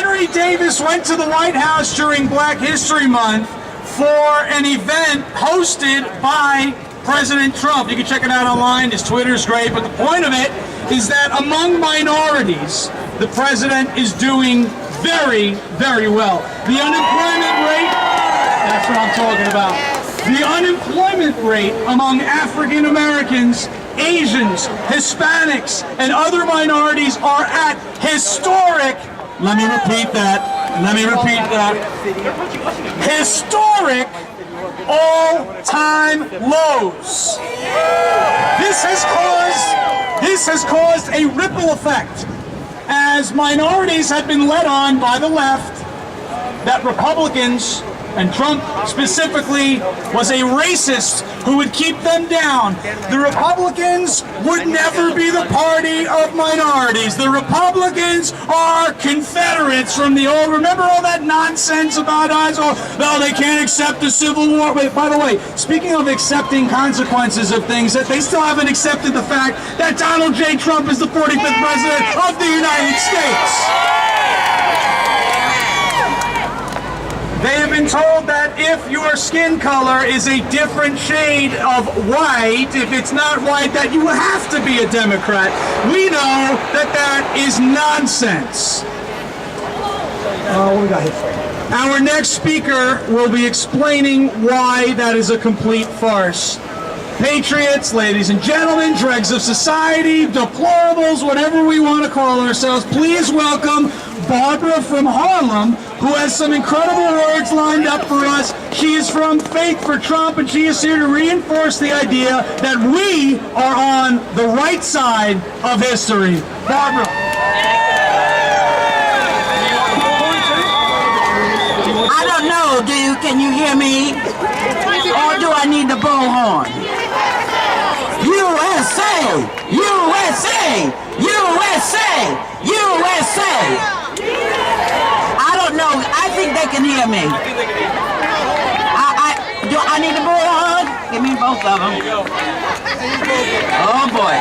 Henry Davis went to the White House during Black History Month for an event hosted by President Trump. You can check it out online. His Twitter's great, but the point of it is that among minorities, the president is doing very, very well. The unemployment rate, that's what I'm talking about. The unemployment rate among African Americans, Asians, Hispanics, and other minorities are at historic, let me repeat that, historic all-time lows. This has caused a ripple effect, as minorities have been led on by the left that Republicans, and Trump specifically, was a racist who would keep them down. The Republicans would never be the party of minorities. The Republicans are Confederates from the old. Remember all that nonsense about us? Oh, no, they can't accept the Civil War. Wait, by the way, speaking of accepting consequences of things, that they still haven't accepted the fact that Donald J. Trump is the 45th president of the United States. They have been told that if your skin color is a different shade of white, if it's not white, that you have to be a Democrat. We know that that is nonsense. What we got here? Our next speaker will be explaining why that is a complete farce. Patriots, ladies and gentlemen, dregs of society, deplorables, whatever we want to call ourselves, please welcome Barbara from Harlem, who has some incredible words lined up for us. She is from Faith for Trump, and she is here to reinforce the idea that we are on the right side of history. Barbara. I don't know, can you hear me? Or do I need the bullhorn? USA! USA! USA! USA! I don't know. I think they can hear me. Do I need the bullhorn? Give me both of them. Oh boy.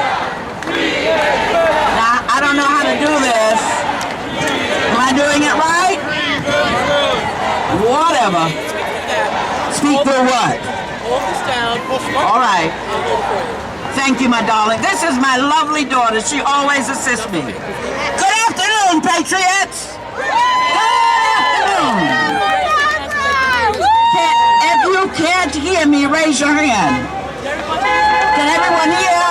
Now, I don't know how to do this. Am I doing it right? Whatever. Speak through what? All right. Thank you, my darling. This is my lovely daughter. She always assists me. Good afternoon, Patriots. If you can't hear me, raise your hand. Can everyone hear?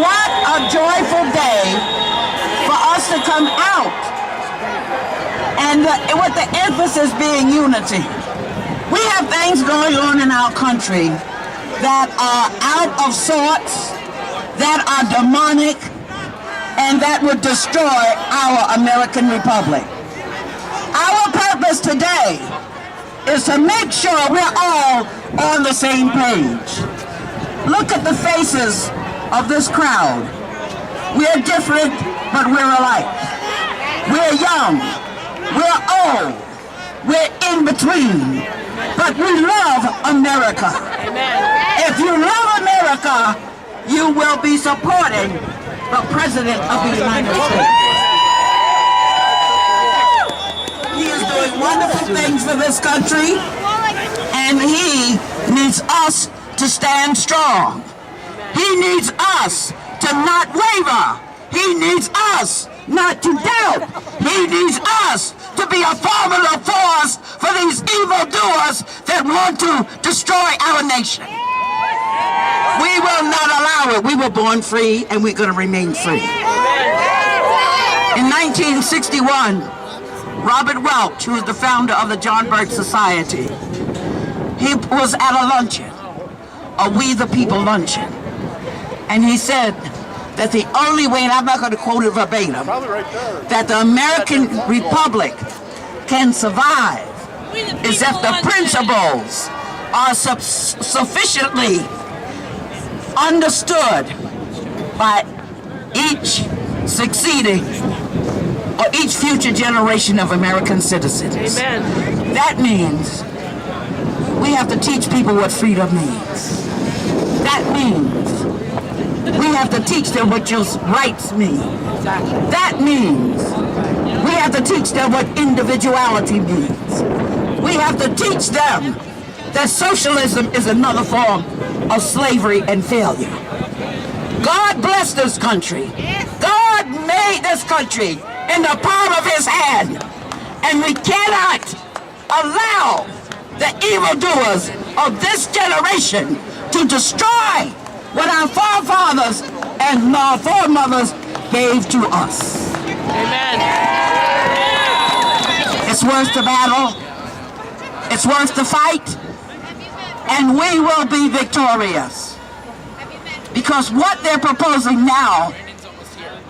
What a joyful day for us to come out, and with the emphasis being unity. We have things going on in our country that are out of sorts, that are demonic, and that would destroy our American Republic. Our purpose today is to make sure we're all on the same page. Look at the faces of this crowd. We're different, but we're alike. We're young, we're old, we're in between, but we love America. If you love America, you will be supporting the President of the United States. He is doing wonderful things for this country, and he needs us to stand strong. He needs us to not waver. He needs us not to doubt. He needs us to be a formidable force for these evildoers that want to destroy our nation. We will not allow it. We were born free, and we're going to remain free. In 1961, Robert Welch, who is the founder of the John Birch Society, he was at a luncheon, a We the People luncheon, and he said that the only way, and I'm not going to quote it verbatim, that the American Republic can survive is if the principles are sufficiently understood by each succeeding or each future generation of American citizens. Amen. That means we have to teach people what freedom means. That means we have to teach them what your rights mean. That means teach them what individuality means. We have to teach them that socialism is another form of slavery and failure. God bless this country. God made this country in the palm of his hand. And we cannot allow the evildoers of this generation to destroy what our forefathers and our foremothers gave to us. Amen. It's worth the battle. It's worth the fight. And we will be victorious. Because what they're proposing now,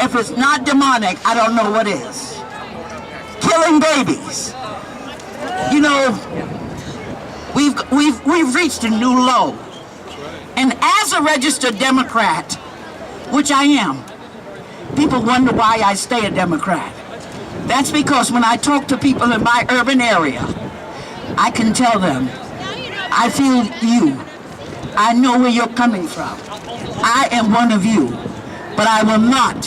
if it's not demonic, I don't know what is. Killing babies. You know, we've reached a new low. And as a registered Democrat, which I am, people wonder why I stay a Democrat. That's because when I talk to people in my urban area, I can tell them, I feel you. I know where you're coming from. I am one of you. But I will not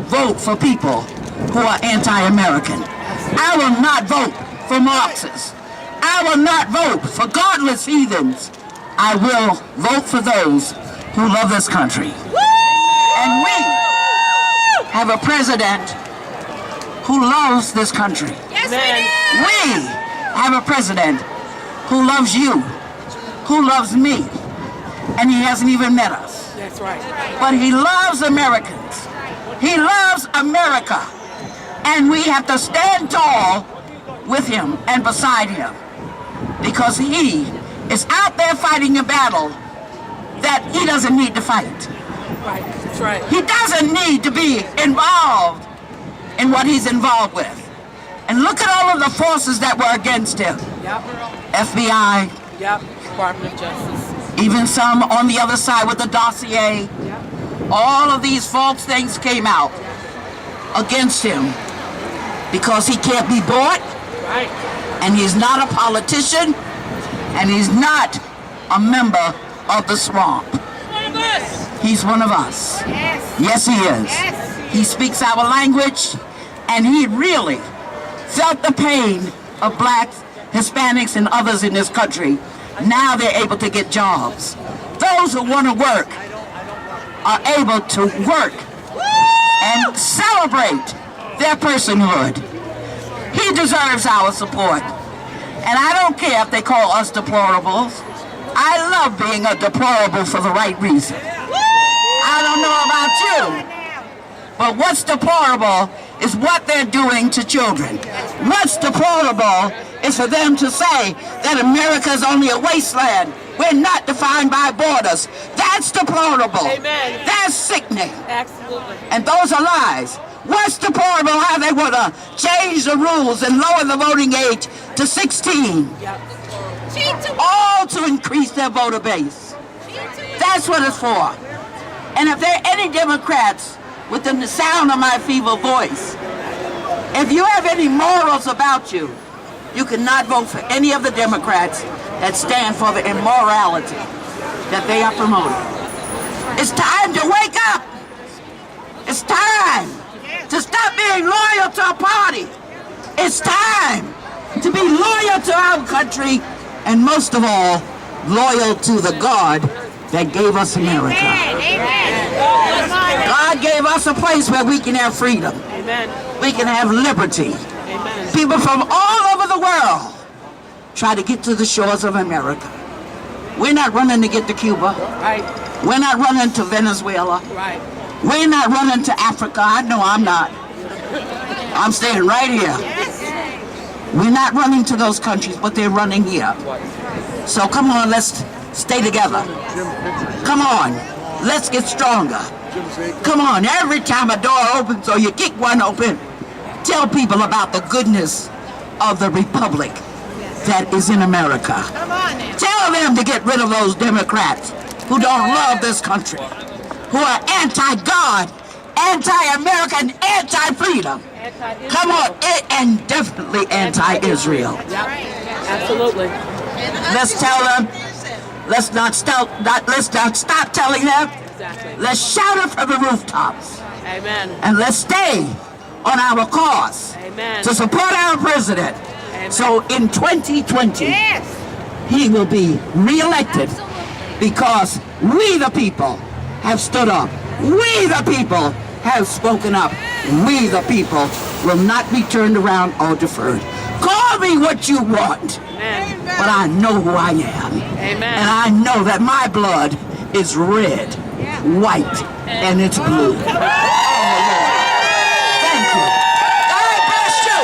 vote for people who are anti-American. I will not vote for Marxists. I will not vote for godless heathens. I will vote for those who love this country. And we have a president who loves this country. Yes, we do. We have a president who loves you, who loves me, and he hasn't even met us. That's right. But he loves Americans. He loves America. And we have to stand tall with him and beside him, because he is out there fighting a battle that he doesn't need to fight. Right. That's right. He doesn't need to be involved in what he's involved with. And look at all of the forces that were against him. Yep. FBI, Yep. Department of Justice. even some on the other side with the dossier. Yep. All of these false things came out against him because he can't be bought, Right. and he's not a politician, and he's not a member of the swamp. One of us. He's one of us. Yes, he is. He speaks our language, and he really felt the pain of blacks, Hispanics, and others in this country. Now they're able to get jobs. Those who want to work are able to work and celebrate their personhood. He deserves our support. And I don't care if they call us deplorables. I love being a deplorable for the right reason. I don't know about you, but what's deplorable is what they're doing to children. What's deplorable is for them to say that America is only a wasteland. We're not defined by borders. That's deplorable. Amen. That's sickening. Absolutely. And those are lies. What's deplorable how they want to change the rules and lower the voting age to 16. Yep. All to increase their voter base. That's what it's for. And if there are any Democrats within the sound of my feeble voice, if you have any morals about you, you cannot vote for any of the Democrats that stand for the immorality that they are promoting. It's time to wake up. It's time to stop being loyal to a party. It's time to be loyal to our country, and most of all, loyal to the God that gave us America. God gave us a place where we can have freedom. Amen. We can have liberty. Amen. People from all over the world try to get to the shores of America. We're not running to get to Cuba. Right. We're not running to Venezuela. Right. We're not running to Africa. I know I'm not. I'm staying right here. We're not running to those countries, but they're running here. So come on, let's stay together. Come on, let's get stronger. Come on, every time a door opens or you kick one open, tell people about the goodness of the republic that is in America. Tell them to get rid of those Democrats who don't love this country, who are anti-God, anti-American, anti-freedom. Come on, and definitely anti-Israel. Yep. Absolutely. Let's tell them. Let's not stop telling them. Exactly. Let's shout it from the rooftops. Amen. And let's stay on our cause, Amen. to support our president. Amen. So in 2020, he will be re-elected because we the people have stood up. We the people have spoken up. We the people will not be turned around or deferred. Call me what you want, Amen. but I know who I am. Amen. And I know that my blood is red, white, and it's blue. Oh, Lord. Thank you. God bless you.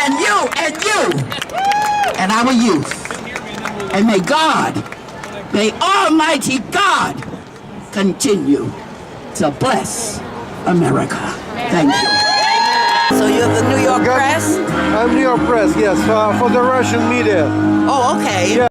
And you, and our youth. And may God, may Almighty God continue to bless America. Thank you. So you're the New York press? I'm New York press, yes, for the Russian media. Oh, okay. Yeah.